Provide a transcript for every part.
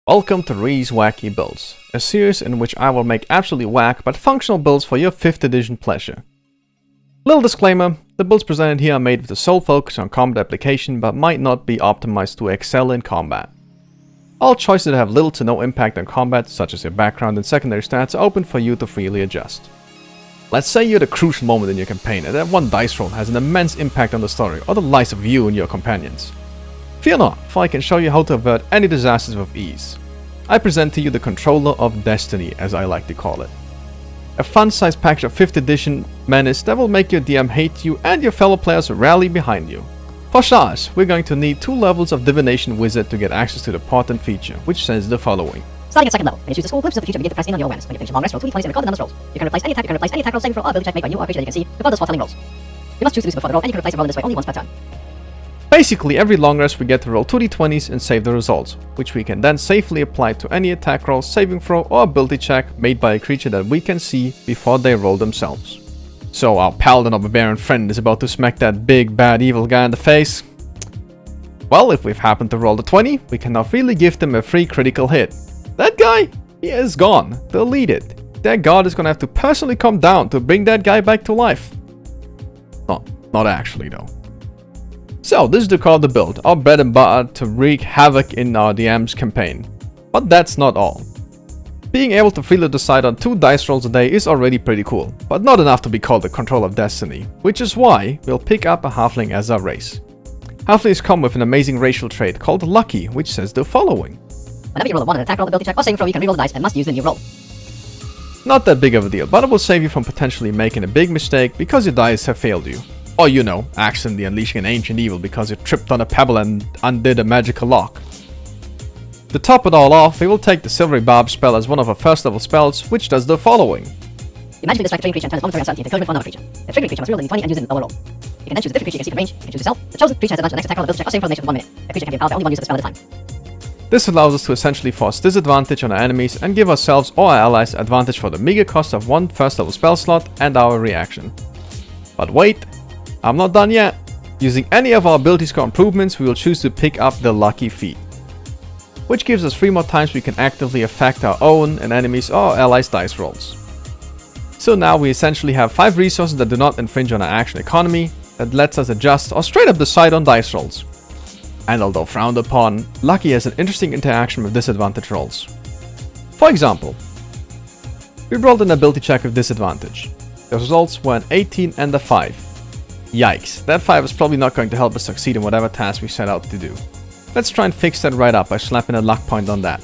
Welcome to Wacky Builds, a series in which I will make absolutely whack but functional builds for your 5th edition pleasure. Little disclaimer, the builds presented here are made with the sole focus on combat application but might not be optimized to excel in combat. All choices that have little to no impact on combat, such as your background and secondary stats, are open for you to freely adjust. Let's say you're at a crucial moment in your campaign and that one dice roll has an immense impact on the story or the lives of you and your companions. Fear not, for I can show you how to avert any disasters with ease. I present to you the Controller of Destiny, as I like to call it. A fun-sized package of 5th edition menace that will make your DM hate you and your fellow players rally behind you. For starters, we're going to need 2 levels of Divination Wizard to get access to the important feature, which says the following. Starting at 2nd level, when you choose the school glimpse of the future, begin to press in on your awareness. When you finish a long rest, roll 2d20s and record the numbers rolls. You can replace any attack roll saving throw or ability check made by you or a creature that you can see before those foretelling rolls. You must choose to do this before the roll, and you can replace a roll in this way only once per turn. Basically, every long rest we get to roll 2d20s and save the results, which we can then safely apply to any attack roll, saving throw, or ability check made by a creature that we can see before they roll themselves. So our paladin or barbarian friend is about to smack that big bad evil guy in the face. Well, if we've happened to roll the 20, we can now freely give them a free critical hit. That guy, he is gone. Delete it. Their god is gonna have to personally come down to bring that guy back to life. Not actually though. So, this is the core of the build, our bread and butter to wreak havoc in our DM's campaign. But that's not all. Being able to freely decide on 2 dice rolls a day is already pretty cool, but not enough to be called the Control of Destiny, which is why we'll pick up a Halfling as our race. Halflings come with an amazing racial trait called Lucky, which says the following. Whenever you roll a 1 on an attack roll, ability check, or saving throw, you can reroll the dice and must use the new roll. Not that big of a deal, but it will save you from potentially making a big mistake because your dice have failed you. Or, you know, accidentally unleashing an ancient evil because you tripped on a pebble and undid a magical lock. To top it all off, we will take the Silvery Barbs spell as one of our first level spells, which does the following. You magically distract a triggering creature and turn its momentary uncertainty into kill for another creature. The triggering creature must reroll the 20 and use it in the lower roll. You can then choose a different creature you can see from range, you can choose yourself. The chosen creature has advantage on the next attack roll, ability check, or saving throw the nation within 1 minute. A creature can be empowered by only one use of the spell at a time. This allows us to essentially force disadvantage on our enemies and give ourselves or our allies advantage for the meager cost of 1 first level spell slot and our reaction. But wait! I'm not done yet. Using any of our ability score improvements, we will choose to pick up the Lucky feat, which gives us 3 more times we can actively affect our own and enemies or allies' dice rolls. So now we essentially have 5 resources that do not infringe on our action economy, that lets us adjust or straight up decide on dice rolls. And although frowned upon, Lucky has an interesting interaction with disadvantage rolls. For example, we rolled an ability check with disadvantage. The results were an 18 and a 5. Yikes, that 5 is probably not going to help us succeed in whatever task we set out to do. Let's try and fix that right up by slapping a luck point on that.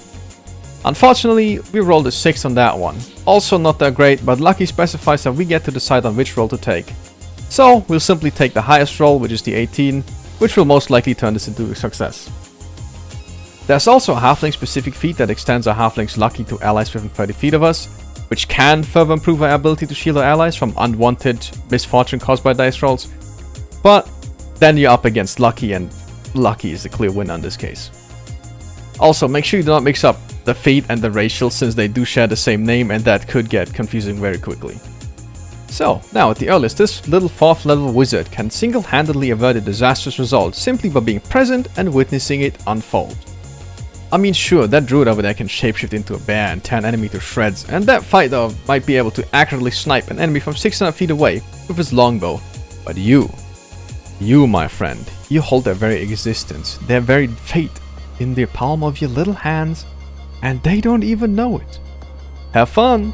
Unfortunately, we rolled a 6 on that one. Also not that great, but Lucky specifies that we get to decide on which roll to take. So, we'll simply take the highest roll, which is the 18, which will most likely turn this into a success. There's also a Halfling specific feat that extends our Halfling's Lucky to allies within 30 feet of us, which can further improve our ability to shield our allies from unwanted misfortune caused by dice rolls. But then you're up against Lucky, and Lucky is the clear winner in this case. Also, make sure you do not mix up the feat and the racial, since they do share the same name and that could get confusing very quickly. So, now at the earliest, this little 4th level wizard can single-handedly avert a disastrous result simply by being present and witnessing it unfold. I mean, sure, that druid over there can shapeshift into a bear and tear an enemy to shreds, and that fighter might be able to accurately snipe an enemy from 600 feet away with his longbow. But you, my friend, you hold their very existence, their very fate in the palm of your little hands, and they don't even know it. Have fun!